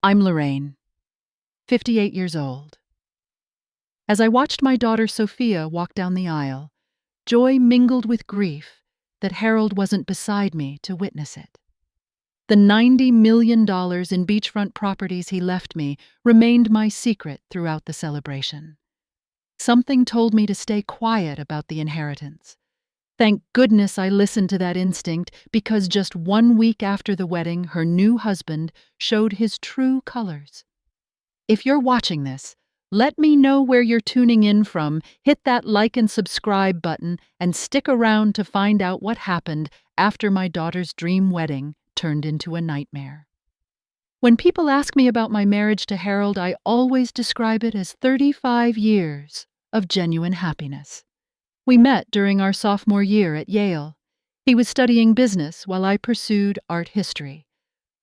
I'm Lorraine, 58 years old. As I watched my daughter Sophia walk down the aisle, joy mingled with grief that Harold wasn't beside me to witness it. The $90 million in beachfront properties he left me remained my secret throughout the celebration. Something told me to stay quiet about the inheritance. Thank goodness I listened to that instinct, because just 1 week after the wedding, her new husband showed his true colors. If you're watching this, let me know where you're tuning in from, hit that like and subscribe button, and stick around to find out what happened after my daughter's dream wedding turned into a nightmare. When people ask me about my marriage to Harold, I always describe it as 35 years of genuine happiness. We met during our sophomore year at Yale. He was studying business while I pursued art history.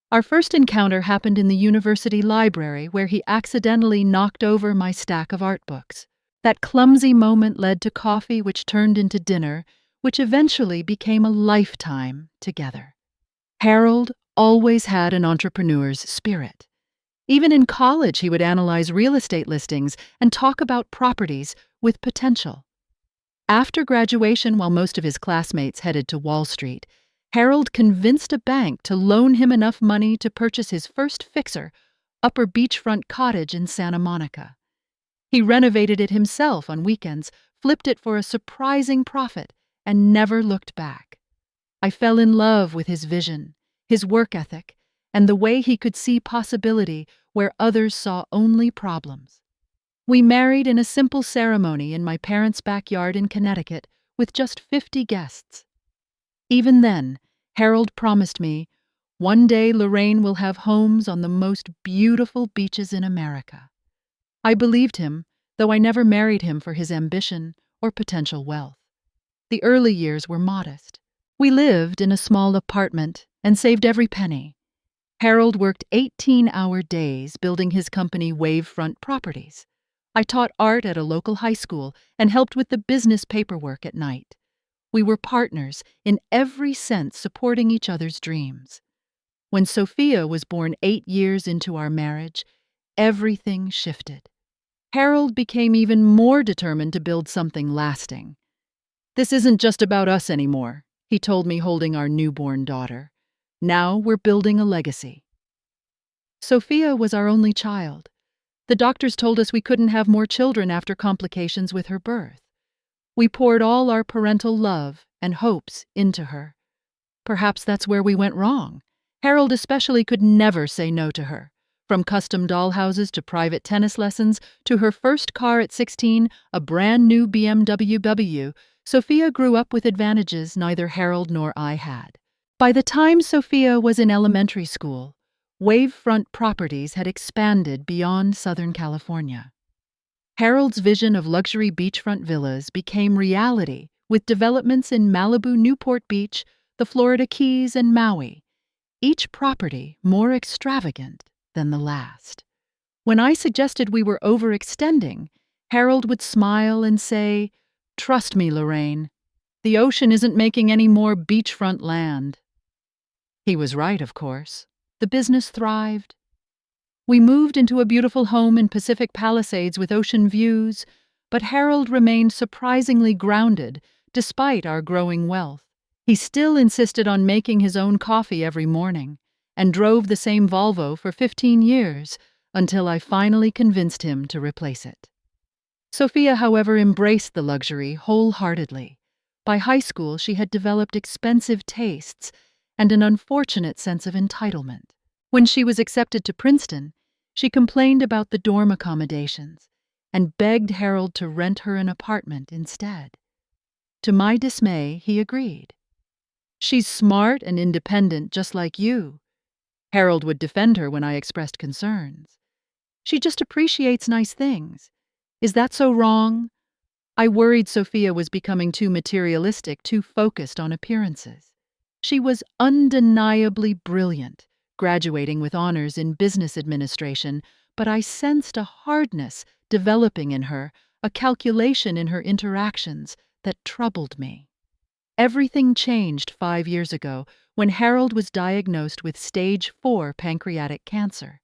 Our first encounter happened in the university library, where he accidentally knocked over my stack of art books. That clumsy moment led to coffee, which turned into dinner, which eventually became a lifetime together. Harold always had an entrepreneur's spirit. Even in college, he would analyze real estate listings and talk about properties with potential. After graduation, while most of his classmates headed to Wall Street, Harold convinced a bank to loan him enough money to purchase his first fixer, Upper Beachfront Cottage in Santa Monica. He renovated it himself on weekends, flipped it for a surprising profit, and never looked back. I fell in love with his vision, his work ethic, and the way he could see possibility where others saw only problems. We married in a simple ceremony in my parents' backyard in Connecticut with just 50 guests. Even then, Harold promised me, one day Lorraine will have homes on the most beautiful beaches in America. I believed him, though I never married him for his ambition or potential wealth. The early years were modest. We lived in a small apartment and saved every penny. Harold worked 18-hour days building his company Wavefront Properties. I taught art at a local high school and helped with the business paperwork at night. We were partners in every sense, supporting each other's dreams. When Sophia was born 8 years into our marriage, everything shifted. Harold became even more determined to build something lasting. "This isn't just about us anymore," he told me, holding our newborn daughter. "Now we're building a legacy." Sophia was our only child. The doctors told us we couldn't have more children after complications with her birth. We poured all our parental love and hopes into her. Perhaps that's where we went wrong. Harold especially could never say no to her. From custom dollhouses to private tennis lessons to her first car at 16, a brand new BMW, Sophia grew up with advantages neither Harold nor I had. By the time Sophia was in elementary school, Wavefront Properties had expanded beyond Southern California. Harold's vision of luxury beachfront villas became reality with developments in Malibu, Newport Beach, the Florida Keys, and Maui, each property more extravagant than the last. When I suggested we were overextending, Harold would smile and say, "Trust me, Lorraine, the ocean isn't making any more beachfront land." He was right, of course. The business thrived. We moved into a beautiful home in Pacific Palisades with ocean views, but Harold remained surprisingly grounded despite our growing wealth. He still insisted on making his own coffee every morning and drove the same Volvo for 15 years until I finally convinced him to replace it. Sophia, however, embraced the luxury wholeheartedly. By high school, she had developed expensive tastes and an unfortunate sense of entitlement. When she was accepted to Princeton, she complained about the dorm accommodations and begged Harold to rent her an apartment instead. To my dismay, he agreed. "She's smart and independent, just like you." Harold would defend her when I expressed concerns. "She just appreciates nice things. Is that so wrong?" I worried Sophia was becoming too materialistic, too focused on appearances. She was undeniably brilliant, graduating with honors in business administration, but I sensed a hardness developing in her, a calculation in her interactions that troubled me. Everything changed 5 years ago when Harold was diagnosed with stage 4 pancreatic cancer.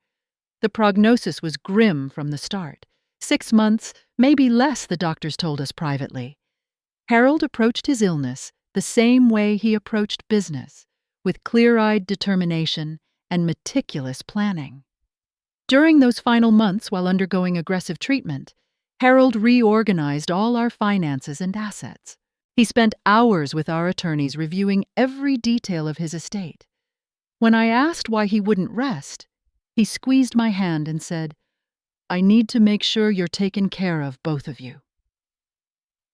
The prognosis was grim from the start. 6 months, maybe less, the doctors told us privately. Harold approached his illness the same way he approached business, with clear-eyed determination and meticulous planning. During those final months while undergoing aggressive treatment, Harold reorganized all our finances and assets. He spent hours with our attorneys reviewing every detail of his estate. When I asked why he wouldn't rest, he squeezed my hand and said, "I need to make sure you're taken care of, both of you."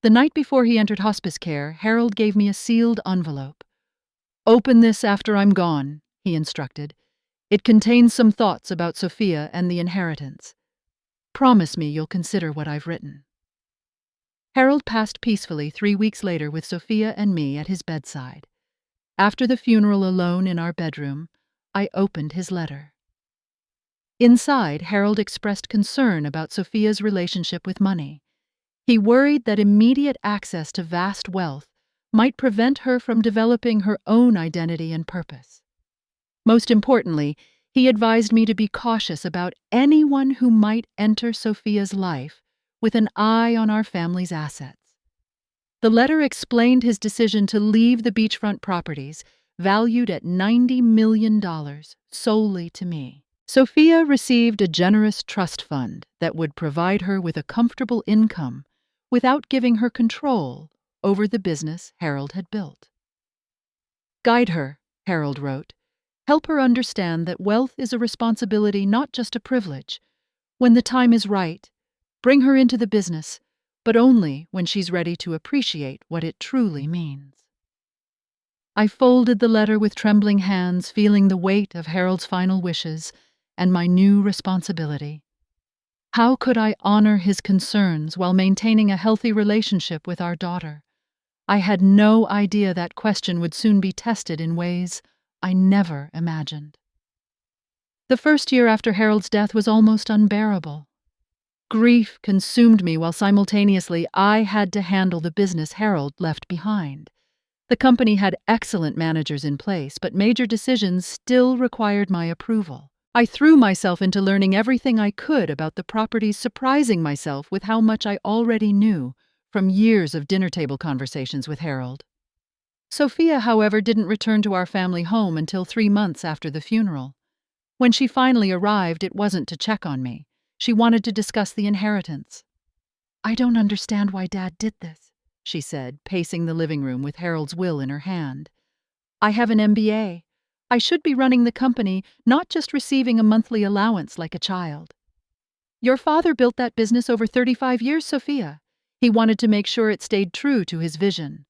The night before he entered hospice care, Harold gave me a sealed envelope. "Open this after I'm gone," he instructed. "It contains some thoughts about Sophia and the inheritance. Promise me you'll consider what I've written." Harold passed peacefully 3 weeks later with Sophia and me at his bedside. After the funeral alone in our bedroom, I opened his letter. Inside, Harold expressed concern about Sophia's relationship with money. He worried that immediate access to vast wealth might prevent her from developing her own identity and purpose. Most importantly, he advised me to be cautious about anyone who might enter Sophia's life with an eye on our family's assets. The letter explained his decision to leave the beachfront properties, valued at $90 million, solely to me. Sophia received a generous trust fund that would provide her with a comfortable income without giving her control over the business Harold had built. "Guide her," Harold wrote. "Help her understand that wealth is a responsibility, not just a privilege. When the time is right, bring her into the business, but only when she's ready to appreciate what it truly means." I folded the letter with trembling hands, feeling the weight of Harold's final wishes and my new responsibility. How could I honor his concerns while maintaining a healthy relationship with our daughter? I had no idea that question would soon be tested in ways I never imagined. The first year after Harold's death was almost unbearable. Grief consumed me while simultaneously I had to handle the business Harold left behind. The company had excellent managers in place, but major decisions still required my approval. I threw myself into learning everything I could about the properties, surprising myself with how much I already knew from years of dinner table conversations with Harold. Sophia, however, didn't return to our family home until 3 months after the funeral. When she finally arrived, it wasn't to check on me. She wanted to discuss the inheritance. "I don't understand why Dad did this," she said, pacing the living room with Harold's will in her hand. "I have an MBA. I should be running the company, not just receiving a monthly allowance like a child." "Your father built that business over 35 years, Sophia. He wanted to make sure it stayed true to his vision."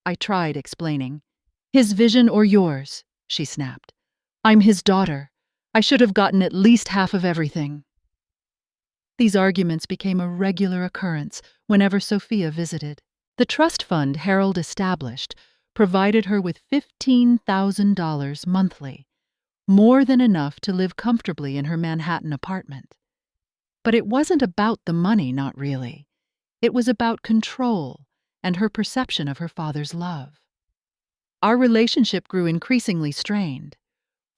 I tried explaining. "His vision or yours?" she snapped. "I'm his daughter. I should have gotten at least half of everything." These arguments became a regular occurrence whenever Sophia visited. The trust fund Harold established provided her with $15,000 monthly, more than enough to live comfortably in her Manhattan apartment. But it wasn't about the money, not really. It was about control and her perception of her father's love. Our relationship grew increasingly strained.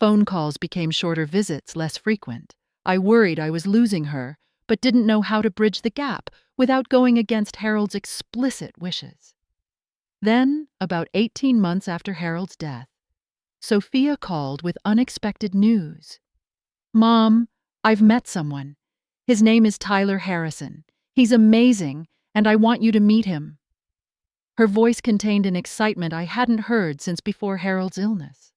Phone calls became shorter visits, less frequent. I worried I was losing her, but didn't know how to bridge the gap without going against Harold's explicit wishes. Then, about 18 months after Harold's death, Sophia called with unexpected news. "Mom, I've met someone. His name is Tyler Harrison. He's amazing, and I want you to meet him." Her voice contained an excitement I hadn't heard since before Harold's illness.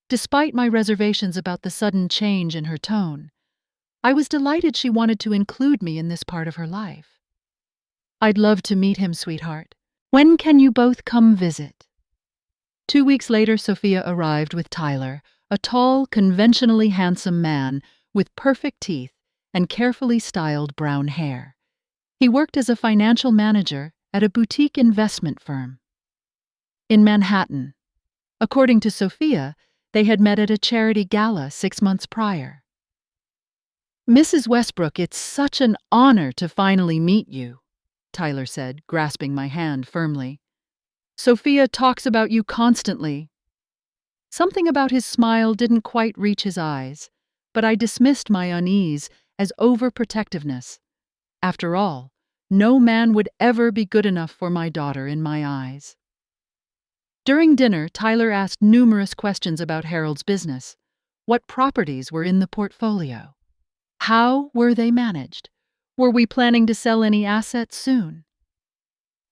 Despite my reservations about the sudden change in her tone, I was delighted she wanted to include me in this part of her life. "I'd love to meet him, sweetheart. When can you both come visit?" 2 weeks later, Sophia arrived with Tyler, a tall, conventionally handsome man with perfect teeth and carefully styled brown hair. He worked as a financial manager at a boutique investment firm in Manhattan. According to Sophia, they had met at a charity gala 6 months prior. "Mrs. Westbrook, it's such an honor to finally meet you," Tyler said, grasping my hand firmly. "Sophia talks about you constantly." Something about his smile didn't quite reach his eyes, but I dismissed my unease as overprotectiveness. After all, no man would ever be good enough for my daughter in my eyes. During dinner, Tyler asked numerous questions about Harold's business. What properties were in the portfolio? How were they managed? Were we planning to sell any assets soon?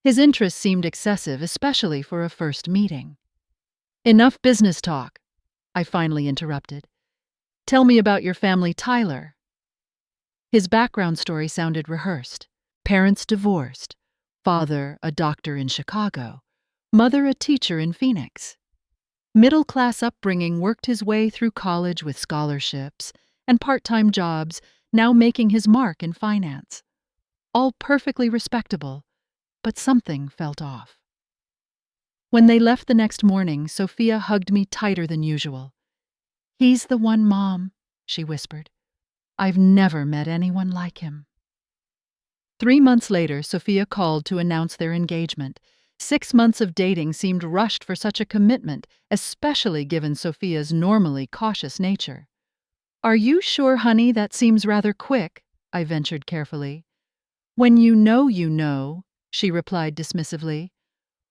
His interest seemed excessive, especially for a first meeting. Enough business talk, I finally interrupted. Tell me about your family, Tyler. His background story sounded rehearsed. Parents divorced, father a doctor in Chicago, mother a teacher in Phoenix. Middle-class upbringing, worked his way through college with scholarships and part-time jobs, now making his mark in finance. All perfectly respectable, but something felt off. When they left the next morning, Sophia hugged me tighter than usual. "He's the one, Mom," she whispered. "I've never met anyone like him." 3 months later, Sophia called to announce their engagement. 6 months of dating seemed rushed for such a commitment, especially given Sophia's normally cautious nature. "Are you sure, honey, that seems rather quick?" I ventured carefully. "When you know," she replied dismissively.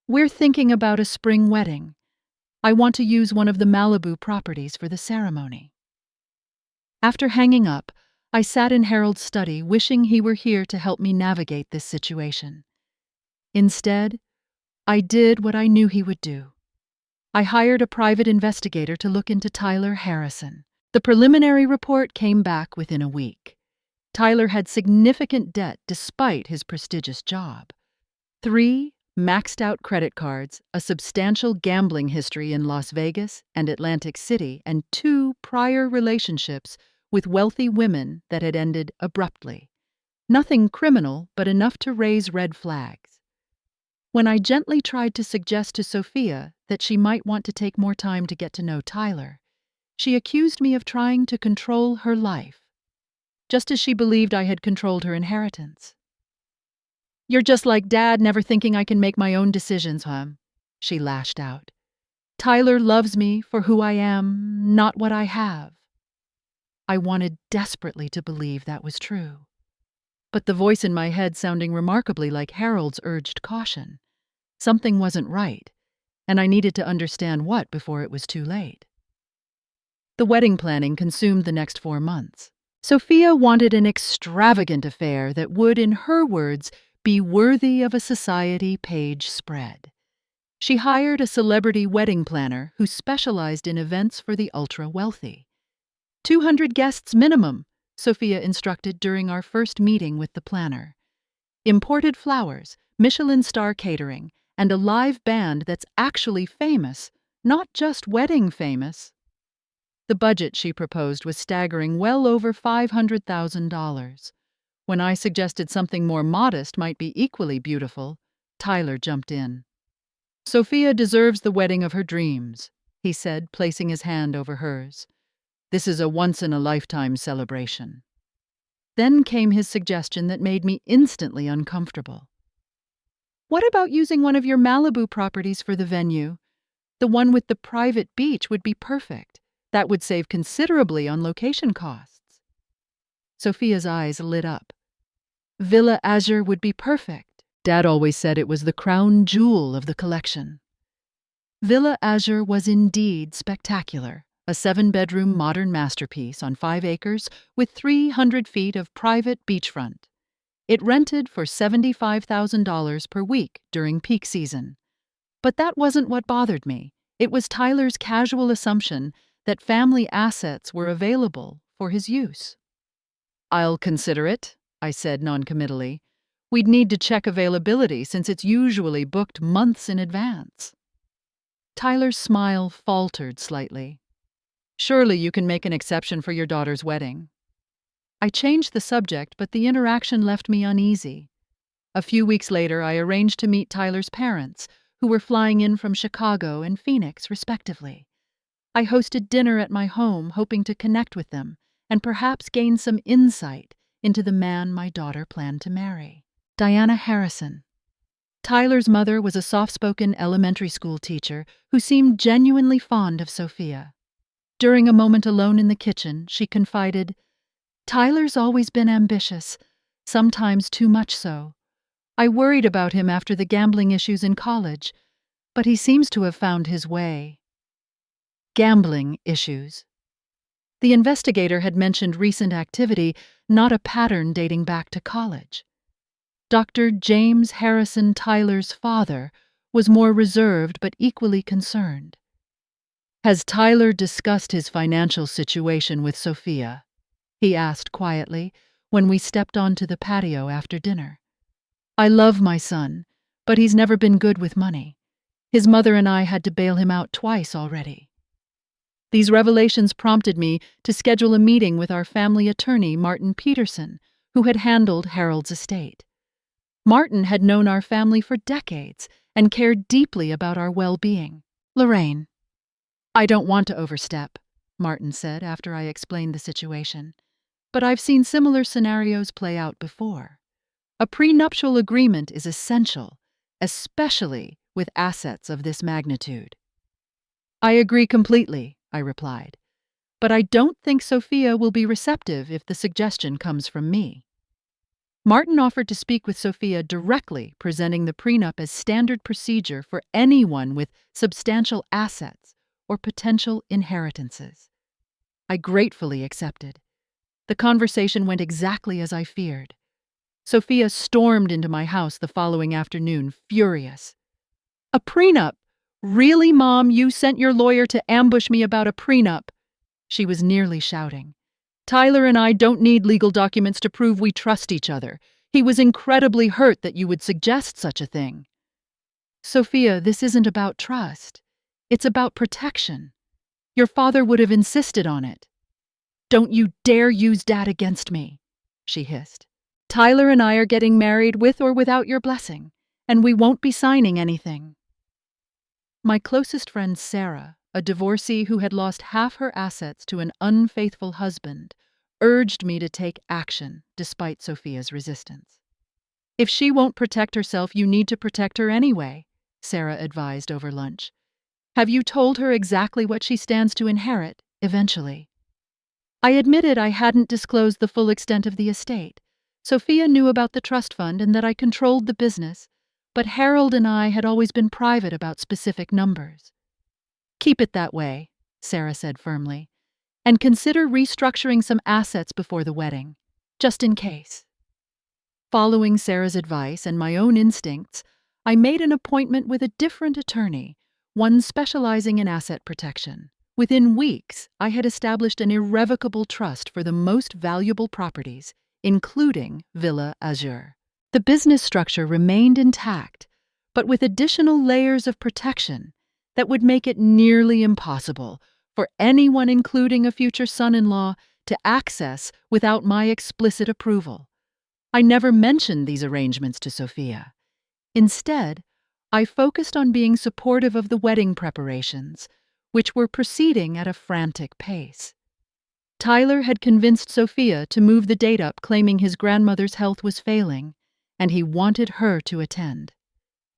"We're thinking about a spring wedding. I want to use one of the Malibu properties for the ceremony." After hanging up, I sat in Harold's study, wishing he were here to help me navigate this situation. Instead, I did what I knew he would do. I hired a private investigator to look into Tyler Harrison. The preliminary report came back within a week. Tyler had significant debt despite his prestigious job. 3 maxed-out credit cards, a substantial gambling history in Las Vegas and Atlantic City, and 2 prior relationships with wealthy women that had ended abruptly. Nothing criminal, but enough to raise red flags. When I gently tried to suggest to Sophia that she might want to take more time to get to know Tyler, she accused me of trying to control her life, just as she believed I had controlled her inheritance. "You're just like Dad, never thinking I can make my own decisions, huh?" she lashed out. "Tyler loves me for who I am, not what I have." I wanted desperately to believe that was true. But the voice in my head, sounding remarkably like Harold's, urged caution. Something wasn't right, and I needed to understand what before it was too late. The wedding planning consumed the next 4 months. Sophia wanted an extravagant affair that would, in her words, be worthy of a society page spread. She hired a celebrity wedding planner who specialized in events for the ultra-wealthy. 200 guests minimum, Sophia instructed during our first meeting with the planner. Imported flowers, Michelin star catering, and a live band that's actually famous, not just wedding famous. The budget she proposed was staggering, well over $500,000. When I suggested something more modest might be equally beautiful, Tyler jumped in. "Sophia deserves the wedding of her dreams," he said, placing his hand over hers. "This is a once-in-a-lifetime celebration." Then came his suggestion that made me instantly uncomfortable. "What about using one of your Malibu properties for the venue? The one with the private beach would be perfect. That would save considerably on location costs." Sophia's eyes lit up. "Villa Azure would be perfect. Dad always said it was the crown jewel of the collection." Villa Azure was indeed spectacular. A 7-bedroom modern masterpiece on 5 acres with 300 feet of private beachfront. It rented for $75,000 per week during peak season. But that wasn't what bothered me. It was Tyler's casual assumption that family assets were available for his use. "I'll consider it," I said noncommittally. "We'd need to check availability since it's usually booked months in advance." Tyler's smile faltered slightly. "Surely you can make an exception for your daughter's wedding." I changed the subject, but the interaction left me uneasy. A few weeks later, I arranged to meet Tyler's parents, who were flying in from Chicago and Phoenix, respectively. I hosted dinner at my home, hoping to connect with them and perhaps gain some insight into the man my daughter planned to marry. Diana Harrison. Tyler's mother was a soft-spoken elementary school teacher who seemed genuinely fond of Sophia. During a moment alone in the kitchen, she confided, "Tyler's always been ambitious, sometimes too much so. I worried about him after the gambling issues in college, but he seems to have found his way." Gambling issues. The investigator had mentioned recent activity, not a pattern dating back to college. Dr. James Harrison Tyler's father was more reserved but equally concerned. "Has Tyler discussed his financial situation with Sophia?" he asked quietly when we stepped onto the patio after dinner. "I love my son, but he's never been good with money. His mother and I had to bail him out twice already." These revelations prompted me to schedule a meeting with our family attorney, Martin Peterson, who had handled Harold's estate. Martin had known our family for decades and cared deeply about our well-being. "Lorraine, I don't want to overstep," Martin said after I explained the situation, "but I've seen similar scenarios play out before. A prenuptial agreement is essential, especially with assets of this magnitude." "I agree completely," I replied, "but I don't think Sophia will be receptive if the suggestion comes from me." Martin offered to speak with Sophia directly, presenting the prenup as standard procedure for anyone with substantial assets or potential inheritances. I gratefully accepted. The conversation went exactly as I feared. Sophia stormed into my house the following afternoon, furious. "A prenup? Really, Mom, you sent your lawyer to ambush me about a prenup?" She was nearly shouting. "Tyler and I don't need legal documents to prove we trust each other. He was incredibly hurt that you would suggest such a thing." "Sophia, this isn't about trust. It's about protection. Your father would have insisted on it." "Don't you dare use Dad against me," she hissed. "Tyler and I are getting married with or without your blessing, and we won't be signing anything." My closest friend Sarah, a divorcee who had lost half her assets to an unfaithful husband, urged me to take action despite Sophia's resistance. "If she won't protect herself, you need to protect her anyway," Sarah advised over lunch. "Have you told her exactly what she stands to inherit, eventually?" I admitted I hadn't disclosed the full extent of the estate. Sophia knew about the trust fund and that I controlled the business, but Harold and I had always been private about specific numbers. "Keep it that way," Sarah said firmly, "and consider restructuring some assets before the wedding, just in case." Following Sarah's advice and my own instincts, I made an appointment with a different attorney, one specializing in asset protection. Within weeks, I had established an irrevocable trust for the most valuable properties, including Villa Azure. The business structure remained intact, but with additional layers of protection that would make it nearly impossible for anyone, including a future son-in-law, to access without my explicit approval. I never mentioned these arrangements to Sophia. Instead, I focused on being supportive of the wedding preparations, which were proceeding at a frantic pace. Tyler had convinced Sophia to move the date up, claiming his grandmother's health was failing, and he wanted her to attend.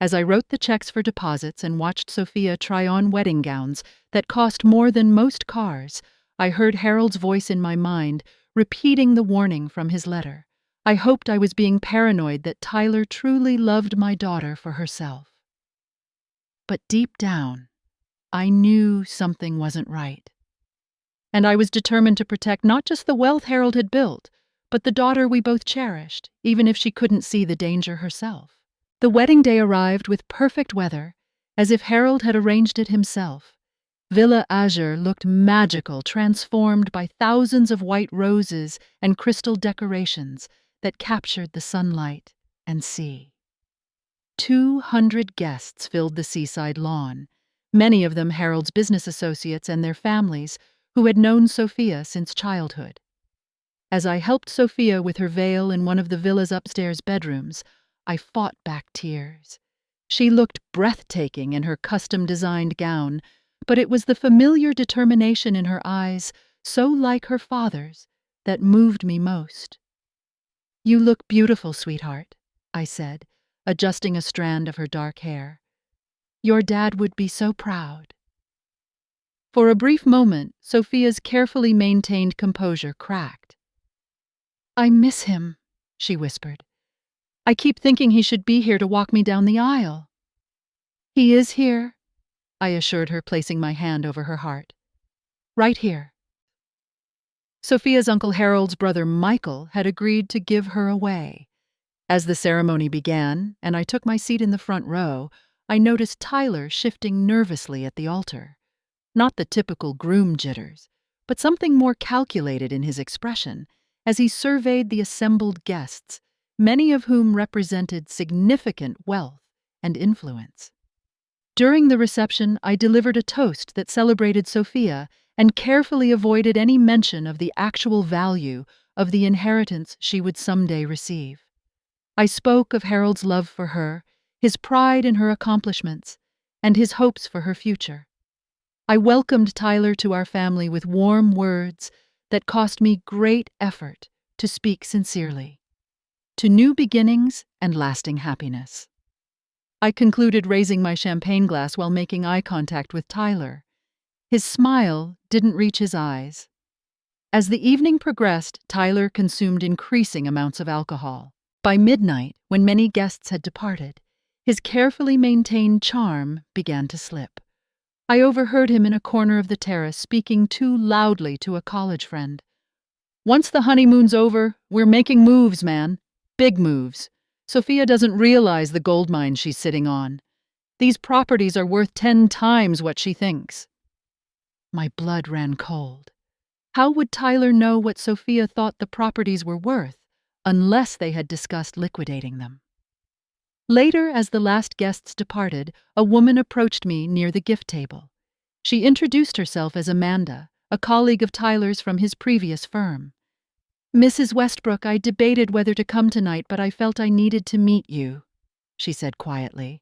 As I wrote the checks for deposits and watched Sophia try on wedding gowns that cost more than most cars, I heard Harold's voice in my mind, repeating the warning from his letter. I hoped I was being paranoid that Tyler truly loved my daughter for herself. But deep down, I knew something wasn't right. And I was determined to protect not just the wealth Harold had built, but the daughter we both cherished, even if she couldn't see the danger herself. The wedding day arrived with perfect weather, as if Harold had arranged it himself. Villa Azure looked magical, transformed by thousands of white roses and crystal decorations that captured the sunlight and sea. 200 guests filled the seaside lawn, many of them Harold's business associates and their families, who had known Sophia since childhood. As I helped Sophia with her veil in one of the villa's upstairs bedrooms, I fought back tears. She looked breathtaking in her custom-designed gown, but it was the familiar determination in her eyes, so like her father's, that moved me most. "You look beautiful, sweetheart," I said, adjusting a strand of her dark hair. "Your dad would be so proud." For a brief moment, Sophia's carefully maintained composure cracked. "I miss him," she whispered. "I keep thinking he should be here to walk me down the aisle." "He is here," I assured her, placing my hand over her heart. "Right here." Sophia's Uncle Harold's brother Michael had agreed to give her away. As the ceremony began, and I took my seat in the front row, I noticed Tyler shifting nervously at the altar. Not the typical groom jitters, but something more calculated in his expression as he surveyed the assembled guests, many of whom represented significant wealth and influence. During the reception, I delivered a toast that celebrated Sophia and carefully avoided any mention of the actual value of the inheritance she would someday receive. I spoke of Harold's love for her, his pride in her accomplishments, and his hopes for her future. I welcomed Tyler to our family with warm words that cost me great effort to speak sincerely. To new beginnings and lasting happiness. I concluded raising my champagne glass while making eye contact with Tyler. His smile didn't reach his eyes. As the evening progressed, Tyler consumed increasing amounts of alcohol. By midnight, when many guests had departed, his carefully maintained charm began to slip. I overheard him in a corner of the terrace speaking too loudly to a college friend. "Once the honeymoon's over, we're making moves, man. Big moves. Sophia doesn't realize the gold mine she's sitting on. These properties are worth 10 times what she thinks." My blood ran cold. How would Tyler know what Sophia thought the properties were worth, unless they had discussed liquidating them? Later, as the last guests departed, a woman approached me near the gift table. She introduced herself as Amanda, a colleague of Tyler's from his previous firm. "Mrs. Westbrook, I debated whether to come tonight, but I felt I needed to meet you," she said quietly.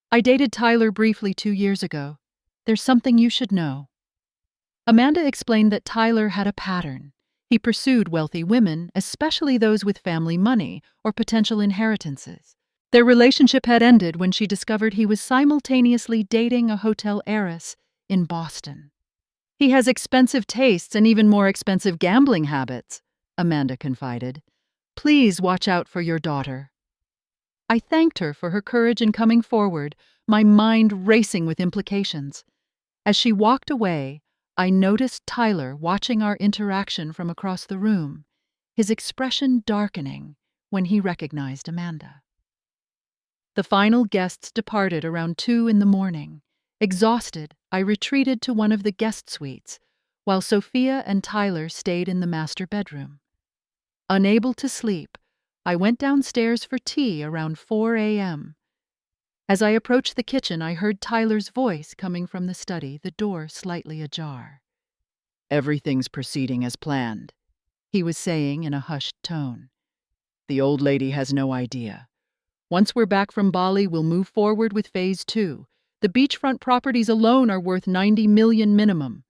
"I dated Tyler briefly 2 years ago. There's something you should know." Amanda explained that Tyler had a pattern. He pursued wealthy women, especially those with family money or potential inheritances. Their relationship had ended when she discovered he was simultaneously dating a hotel heiress in Boston. "He has expensive tastes and even more expensive gambling habits," Amanda confided. "Please watch out for your daughter." I thanked her for her courage in coming forward, my mind racing with implications. As she walked away, I noticed Tyler watching our interaction from across the room, his expression darkening when he recognized Amanda. The final guests departed around 2 in the morning. Exhausted, I retreated to one of the guest suites, while Sophia and Tyler stayed in the master bedroom. Unable to sleep, I went downstairs for tea around 4 a.m. As I approached the kitchen, I heard Tyler's voice coming from the study, the door slightly ajar. "Everything's proceeding as planned," he was saying in a hushed tone. "The old lady has no idea. Once we're back from Bali, we'll move forward with Phase 2. The beachfront properties alone are worth $90 million minimum."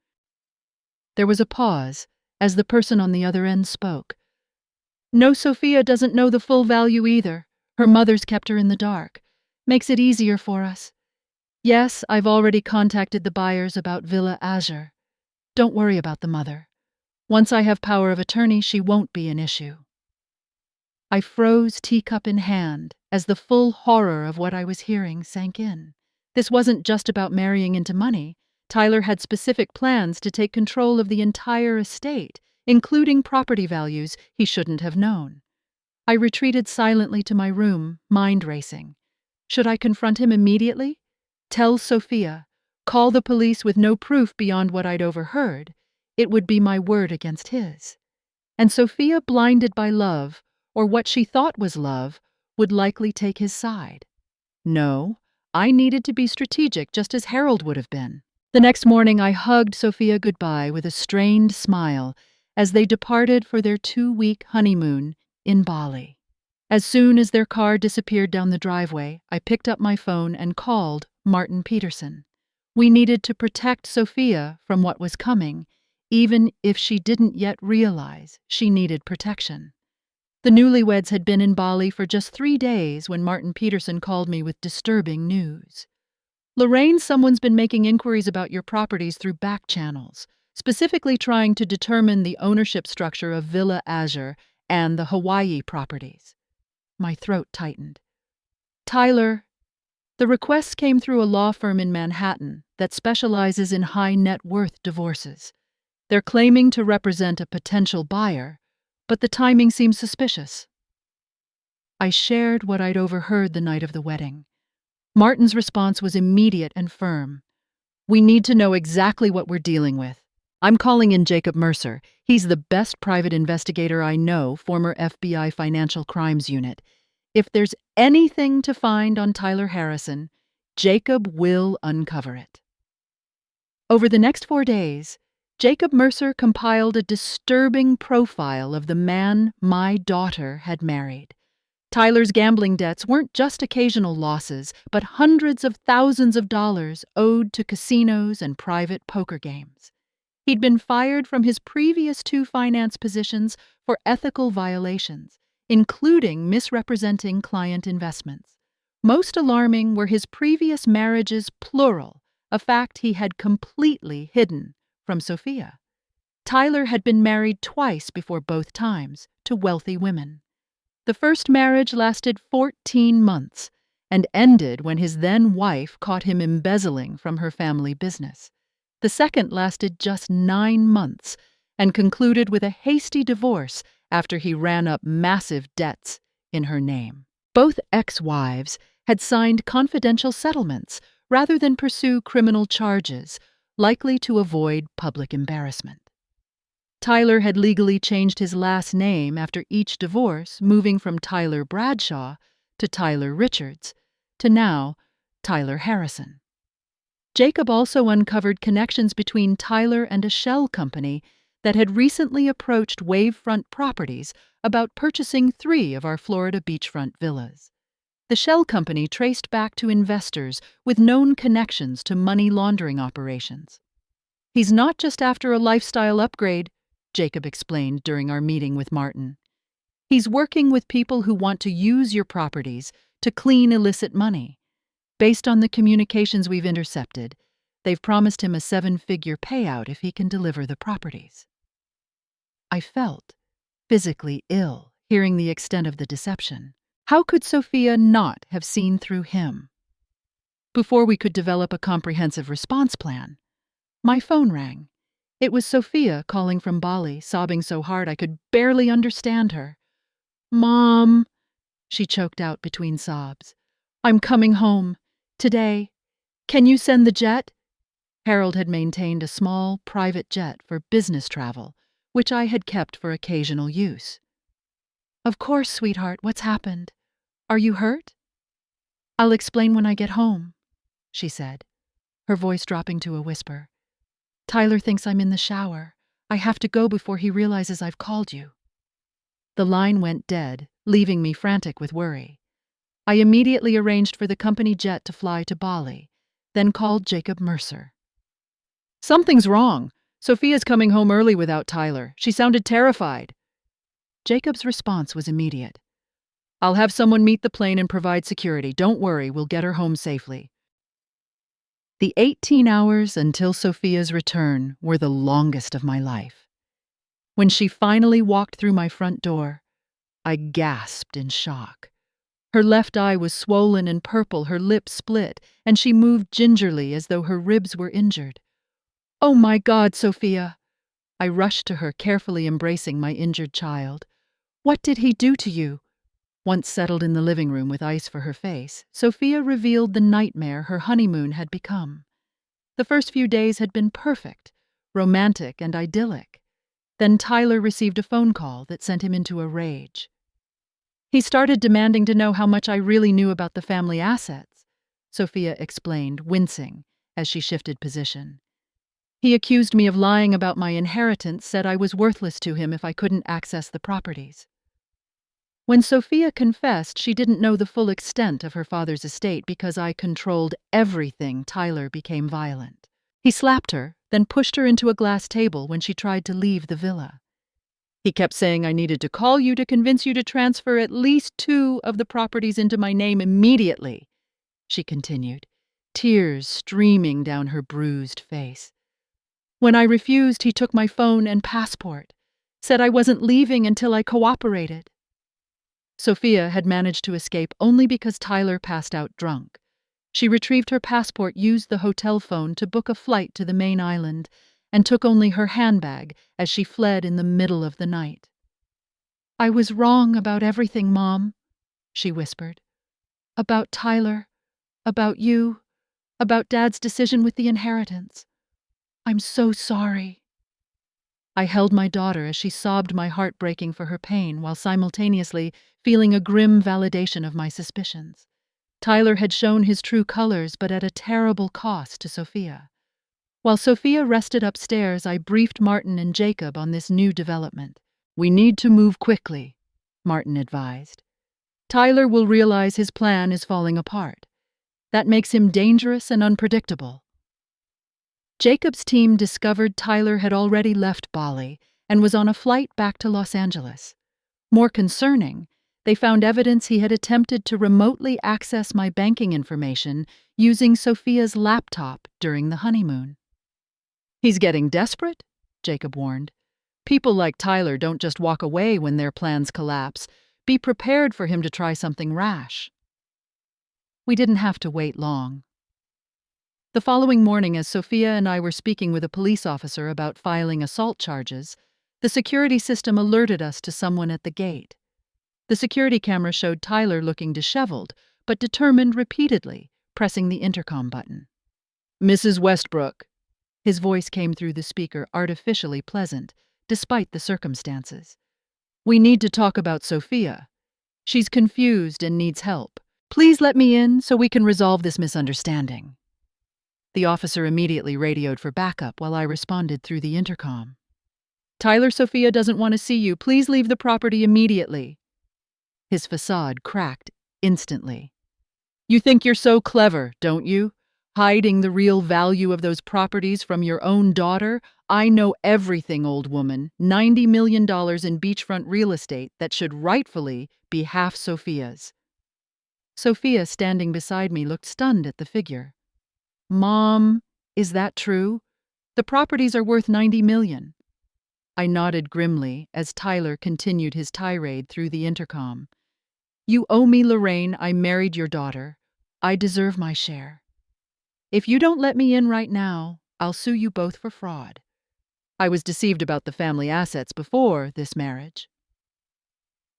There was a pause as the person on the other end spoke. "No, Sophia doesn't know the full value either. Her mother's kept her in the dark. Makes it easier for us. Yes, I've already contacted the buyers about Villa Azure. Don't worry about the mother. Once I have power of attorney, she won't be an issue." I froze, teacup in hand, as the full horror of what I was hearing sank in. This wasn't just about marrying into money. Tyler had specific plans to take control of the entire estate, including property values he shouldn't have known. I retreated silently to my room, mind racing. Should I confront him immediately? Tell Sophia? Call the police with no proof beyond what I'd overheard? It would be my word against his. And Sophia, blinded by love, or what she thought was love, would likely take his side. No, I needed to be strategic just as Harold would have been. The next morning I hugged Sophia goodbye with a strained smile as they departed for their 2-week honeymoon in Bali. As soon as their car disappeared down the driveway, I picked up my phone and called Martin Peterson. We needed to protect Sophia from what was coming, even if she didn't yet realize she needed protection. The newlyweds had been in Bali for just 3 days when Martin Peterson called me with disturbing news. Lorraine, someone's been making inquiries about your properties through back channels, specifically trying to determine the ownership structure of Villa Azure and the Hawaii properties. My throat tightened. Tyler, the request came through a law firm in Manhattan that specializes in high net worth divorces. They're claiming to represent a potential buyer, but the timing seems suspicious. I shared what I'd overheard the night of the wedding. Martin's response was immediate and firm. We need to know exactly what we're dealing with. I'm calling in Jacob Mercer. He's the best private investigator I know, former FBI Financial Crimes Unit. If there's anything to find on Tyler Harrison, Jacob will uncover it. Over the next 4 days, Jacob Mercer compiled a disturbing profile of the man my daughter had married. Tyler's gambling debts weren't just occasional losses, but hundreds of thousands of dollars owed to casinos and private poker games. He'd been fired from his previous 2 finance positions for ethical violations, including misrepresenting client investments. Most alarming were his previous marriages, plural, a fact he had completely hidden from Sophia. Tyler had been married twice before both times, to wealthy women. The first marriage lasted 14 months and ended when his then wife caught him embezzling from her family business. The second lasted just 9 months and concluded with a hasty divorce after he ran up massive debts in her name. Both ex-wives had signed confidential settlements rather than pursue criminal charges, likely to avoid public embarrassment. Tyler had legally changed his last name after each divorce, moving from Tyler Bradshaw to Tyler Richards, to now Tyler Harrison. Jacob also uncovered connections between Tyler and a shell company that had recently approached Wavefront Properties about purchasing 3 of our Florida beachfront villas. The shell company traced back to investors with known connections to money laundering operations. He's not just after a lifestyle upgrade, Jacob explained during our meeting with Martin. He's working with people who want to use your properties to clean illicit money. Based on the communications we've intercepted, they've promised him a 7-figure payout if he can deliver the properties. I felt physically ill hearing the extent of the deception. How could Sophia not have seen through him? Before we could develop a comprehensive response plan, my phone rang. It was Sophia calling from Bali, sobbing so hard I could barely understand her. "Mom," she choked out between sobs. "I'm coming home. Today. Can you send the jet?" Harold had maintained a small, private jet for business travel, which I had kept for occasional use. "Of course, sweetheart. What's happened? Are you hurt?" "I'll explain when I get home," she said, her voice dropping to a whisper. "Tyler thinks I'm in the shower. I have to go before he realizes I've called you." The line went dead, leaving me frantic with worry. I immediately arranged for the company jet to fly to Bali, then called Jacob Mercer. "Something's wrong. Sophia's coming home early without Tyler. She sounded terrified." Jacob's response was immediate. "I'll have someone meet the plane and provide security. Don't worry, we'll get her home safely." The 18 hours until Sophia's return were the longest of my life. When she finally walked through my front door, I gasped in shock. Her left eye was swollen and purple, her lips split, and she moved gingerly as though her ribs were injured. "Oh my God, Sophia!" I rushed to her, carefully embracing my injured child. "What did he do to you?" Once settled in the living room with ice for her face, Sophia revealed the nightmare her honeymoon had become. The first few days had been perfect, romantic and idyllic. Then Tyler received a phone call that sent him into a rage. He started demanding to know how much I really knew about the family assets, Sophia explained, wincing as she shifted position. He accused me of lying about my inheritance, said I was worthless to him if I couldn't access the properties. When Sophia confessed she didn't know the full extent of her father's estate because I controlled everything, Tyler became violent. He slapped her, then pushed her into a glass table when she tried to leave the villa. He kept saying I needed to call you to convince you to transfer at least 2 of the properties into my name immediately, she continued. tears streaming down her bruised face. When I refused, he took my phone and passport, said I wasn't leaving until I cooperated. Sophia had managed to escape only because Tyler passed out drunk. She retrieved her passport, used the hotel phone to book a flight to the main island, and took only her handbag as she fled in the middle of the night. "I was wrong about everything, Mom," she whispered. "About Tyler, about you, about Dad's decision with the inheritance. I'm so sorry." I held my daughter as she sobbed, my heart breaking for her pain, while simultaneously feeling a grim validation of my suspicions. Tyler had shown his true colors, but at a terrible cost to Sophia. While Sophia rested upstairs, I briefed Martin and Jacob on this new development. "We need to move quickly," Martin advised. "Tyler will realize his plan is falling apart. That makes him dangerous and unpredictable." Jacob's team discovered Tyler had already left Bali and was on a flight back to Los Angeles. More concerning, they found evidence he had attempted to remotely access my banking information using Sophia's laptop during the honeymoon. "He's getting desperate," Jacob warned. "People like Tyler don't just walk away when their plans collapse. Be prepared for him to try something rash." We didn't have to wait long. The following morning, as Sophia and I were speaking with a police officer about filing assault charges, the security system alerted us to someone at the gate. The security camera showed Tyler looking disheveled, but determined repeatedly, pressing the intercom button. "Mrs. Westbrook." His voice came through the speaker, artificially pleasant, despite the circumstances. "We need to talk about Sophia. She's confused and needs help. Please let me in so we can resolve this misunderstanding." The officer immediately radioed for backup while I responded through the intercom. "Tyler, Sophia doesn't want to see you. Please leave the property immediately." His facade cracked instantly. "You think you're so clever, don't you? Hiding the real value of those properties from your own daughter? I know everything, old woman. $90 million in beachfront real estate that should rightfully be half Sophia's." Sophia, standing beside me, looked stunned at the figure. "Mom, is that true? The properties are worth $90 million. I nodded grimly as Tyler continued his tirade through the intercom. "You owe me, Lorraine. I married your daughter. I deserve my share. If you don't let me in right now, I'll sue you both for fraud. I was deceived about the family assets before this marriage."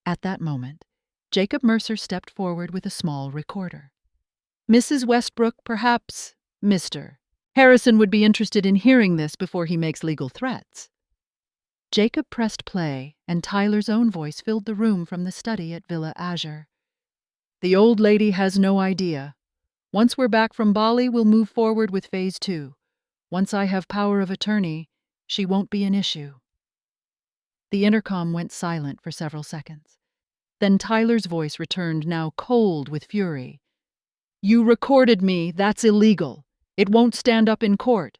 At that moment, Jacob Mercer stepped forward with a small recorder. "Mrs. Westbrook, perhaps Mr. Harrison would be interested in hearing this before he makes legal threats." Jacob pressed play, and Tyler's own voice filled the room from the study at Villa Azure. "The old lady has no idea. Once we're back from Bali, we'll move forward with phase 2. Once I have power of attorney, she won't be an issue." The intercom went silent for several seconds. Then Tyler's voice returned, now cold with fury. "You recorded me. That's illegal. It won't stand up in court."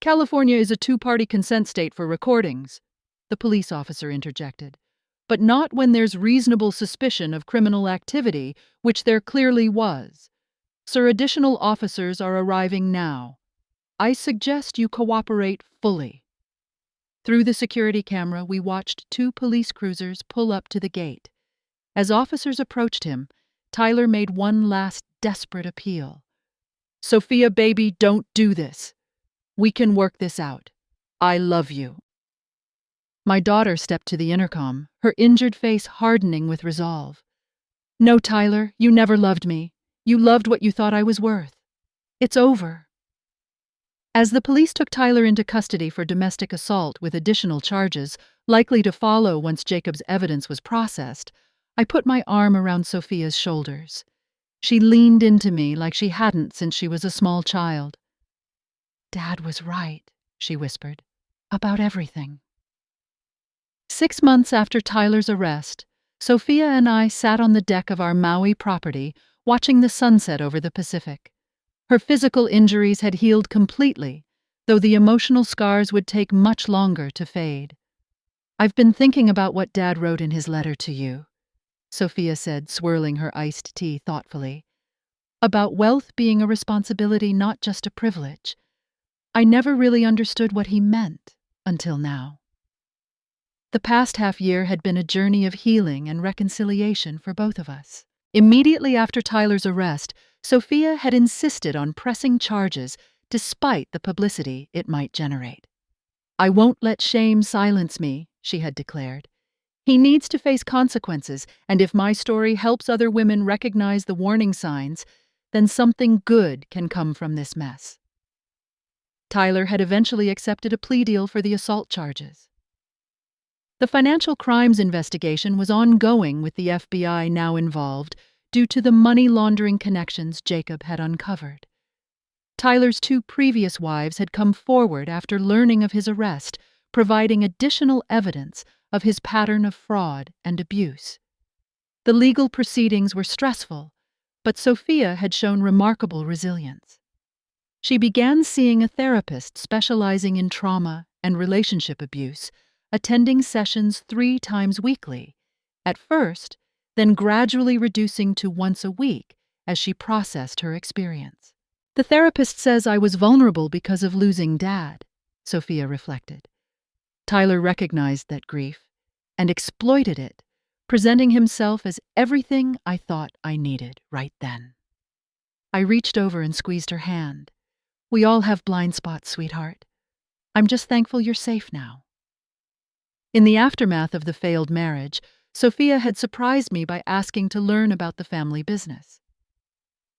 "California is a two-party consent state for recordings," the police officer interjected. "But not when there's reasonable suspicion of criminal activity, which there clearly was. Sir, additional officers are arriving now. I suggest you cooperate fully." Through the security camera, we watched 2 police cruisers pull up to the gate. As officers approached him, Tyler made one last desperate appeal. "Sophia, baby, don't do this. We can work this out. I love you." My daughter stepped to the intercom, her injured face hardening with resolve. "No, Tyler, you never loved me. You loved what you thought I was worth. It's over." As the police took Tyler into custody for domestic assault with additional charges likely to follow once Jacob's evidence was processed, I put my arm around Sophia's shoulders. She leaned into me like she hadn't since she was a small child. "Dad was right," she whispered, "about everything." 6 months after Tyler's arrest, Sophia and I sat on the deck of our Maui property watching the sunset over the Pacific. Her physical injuries had healed completely, though the emotional scars would take much longer to fade. "I've been thinking about what Dad wrote in his letter to you," Sophia said, swirling her iced tea thoughtfully. about wealth being a responsibility, not just a privilege. I never really understood what he meant until now. The past half year had been a journey of healing and reconciliation for both of us. Immediately after Tyler's arrest, Sophia had insisted on pressing charges despite the publicity it might generate. "I won't let shame silence me," she had declared. "He needs to face consequences, and if my story helps other women recognize the warning signs, then something good can come from this mess." Tyler had eventually accepted a plea deal for the assault charges. The financial crimes investigation was ongoing, with the FBI now involved due to the money laundering connections Jacob had uncovered. Tyler's two previous wives had come forward after learning of his arrest, providing additional evidence of his pattern of fraud and abuse. The legal proceedings were stressful, but Sophia had shown remarkable resilience. She began seeing a therapist specializing in trauma and relationship abuse, attending sessions 3 times weekly, at first, then gradually reducing to once a week as she processed her experience. "The therapist says I was vulnerable because of losing Dad," Sophia reflected. Tyler recognized that grief and exploited it, presenting himself as everything I thought I needed right then. I reached over and squeezed her hand. "We all have blind spots, sweetheart. I'm just thankful you're safe now." In the aftermath of the failed marriage, Sophia had surprised me by asking to learn about the family business.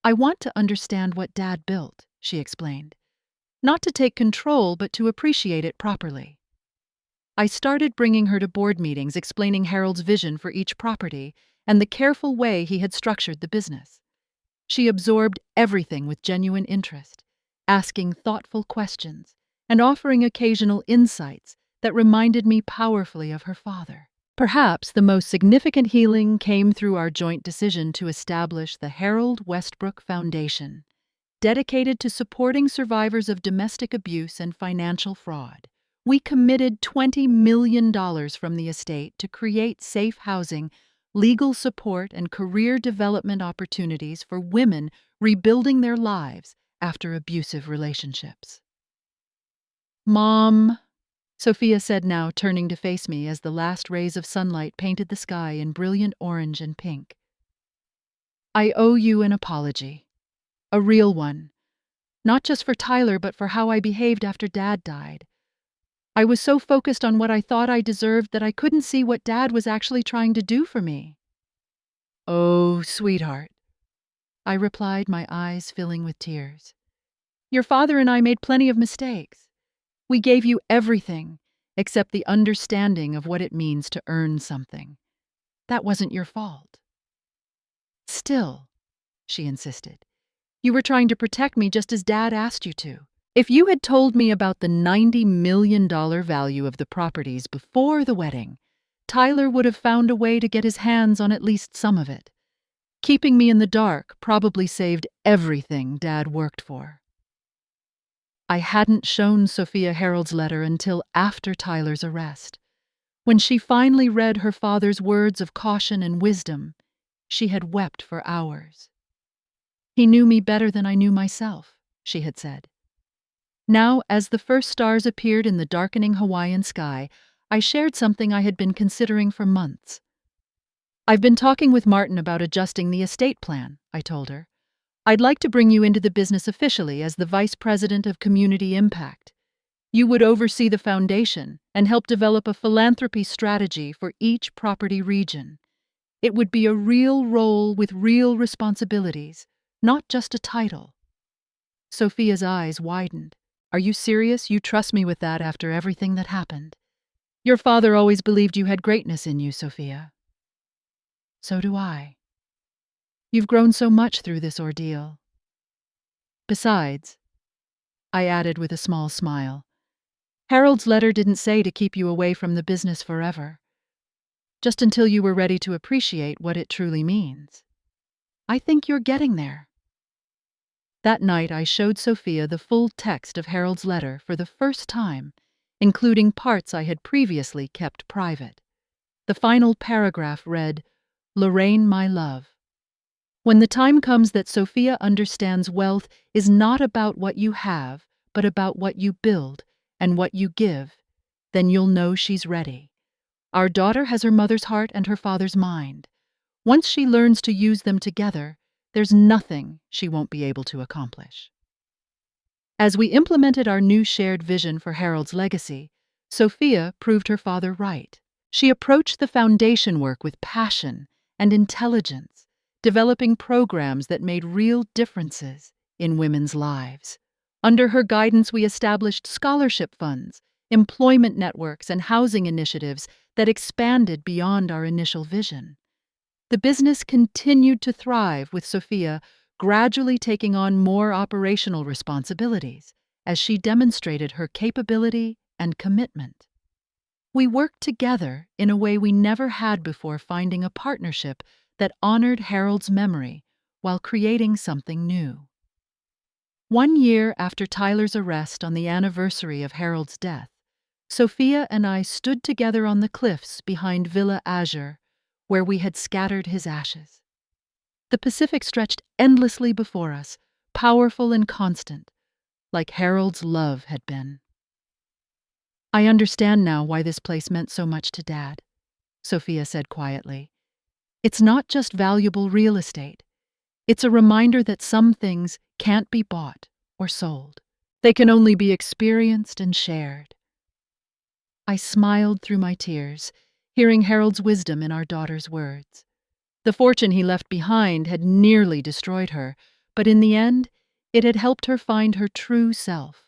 "I want to understand what Dad built," she explained. "Not to take control, but to appreciate it properly." I started bringing her to board meetings, explaining Harold's vision for each property and the careful way he had structured the business. She absorbed everything with genuine interest, asking thoughtful questions and offering occasional insights that reminded me powerfully of her father. Perhaps the most significant healing came through our joint decision to establish the Harold Westbrook Foundation, dedicated to supporting survivors of domestic abuse and financial fraud. We committed $20 million from the estate to create safe housing, legal support, and career development opportunities for women rebuilding their lives after abusive relationships. "Mom," Sophia said now, turning to face me as the last rays of sunlight painted the sky in brilliant orange and pink. "I owe you an apology. A real one. Not just for Tyler, but for how I behaved after Dad died. I was so focused on what I thought I deserved that I couldn't see what Dad was actually trying to do for me." "Oh, sweetheart," I replied, my eyes filling with tears. "Your father and I made plenty of mistakes. We gave you everything except the understanding of what it means to earn something. That wasn't your fault." "Still," she insisted, "you were trying to protect me just as Dad asked you to. If you had told me about the $90 million value of the properties before the wedding, Tyler would have found a way to get his hands on at least some of it. Keeping me in the dark probably saved everything Dad worked for." I hadn't shown Sophia Harold's letter until after Tyler's arrest. When she finally read her father's words of caution and wisdom, she had wept for hours. "He knew me better than I knew myself," she had said. Now, as the first stars appeared in the darkening Hawaiian sky, I shared something I had been considering for months. "I've been talking with Martin about adjusting the estate plan," I told her. "I'd like to bring you into the business officially as the Vice President of Community Impact. You would oversee the foundation and help develop a philanthropy strategy for each property region. It would be a real role with real responsibilities, not just a title." Sophia's eyes widened. "Are you serious? You trust me with that after everything that happened? Your father always believed you had greatness in you, Sophia." "So do I. You've grown so much through this ordeal. Besides," I added with a small smile, "Harold's letter didn't say to keep you away from the business forever. Just until you were ready to appreciate what it truly means. I think you're getting there." That night I showed Sophia the full text of Harold's letter for the first time, including parts I had previously kept private. The final paragraph read, "Lorraine, my love. When the time comes that Sophia understands wealth is not about what you have, but about what you build and what you give, then you'll know she's ready. Our daughter has her mother's heart and her father's mind. Once she learns to use them together, there's nothing she won't be able to accomplish. As we implemented our new shared vision for Harold's legacy, Sophia proved her father right. She approached the foundation work with passion and intelligence, developing programs that made real differences in women's lives. Under her guidance, we established scholarship funds, employment networks, and housing initiatives that expanded beyond our initial vision. The business continued to thrive, with Sophia gradually taking on more operational responsibilities as she demonstrated her capability and commitment. We worked together in a way we never had before, finding a partnership that honored Harold's memory while creating something new. 1 year after Tyler's arrest, on the anniversary of Harold's death, Sophia and I stood together on the cliffs behind Villa Azure, where we had scattered his ashes. The Pacific stretched endlessly before us, powerful and constant, like Harold's love had been. "I understand now why this place meant so much to Dad," Sophia said quietly. "It's not just valuable real estate. It's a reminder that some things can't be bought or sold. They can only be experienced and shared." I smiled through my tears, hearing Harold's wisdom in our daughter's words. The fortune he left behind had nearly destroyed her, but in the end, it had helped her find her true self.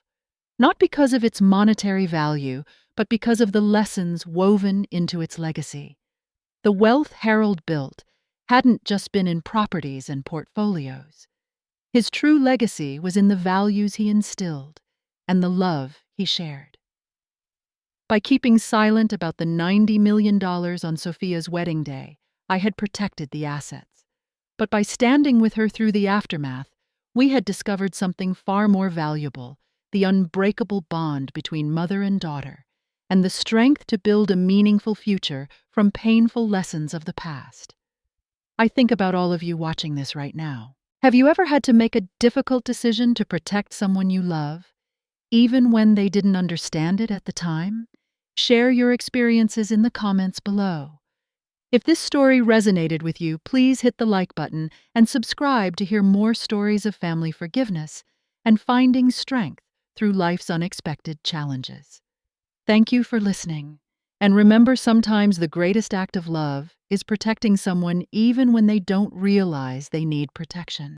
Not because of its monetary value, but because of the lessons woven into its legacy. The wealth Harold built hadn't just been in properties and portfolios. His true legacy was in the values he instilled and the love he shared. By keeping silent about the $90 million on Sophia's wedding day, I had protected the assets. But by standing with her through the aftermath, we had discovered something far more valuable: the unbreakable bond between mother and daughter, and the strength to build a meaningful future from painful lessons of the past. I think about all of you watching this right now. Have you ever had to make a difficult decision to protect someone you love, even when they didn't understand it at the time? Share your experiences in the comments below. If this story resonated with you, please hit the like button and subscribe to hear more stories of family forgiveness and finding strength through life's unexpected challenges. Thank you for listening. And remember, sometimes the greatest act of love is protecting someone even when they don't realize they need protection.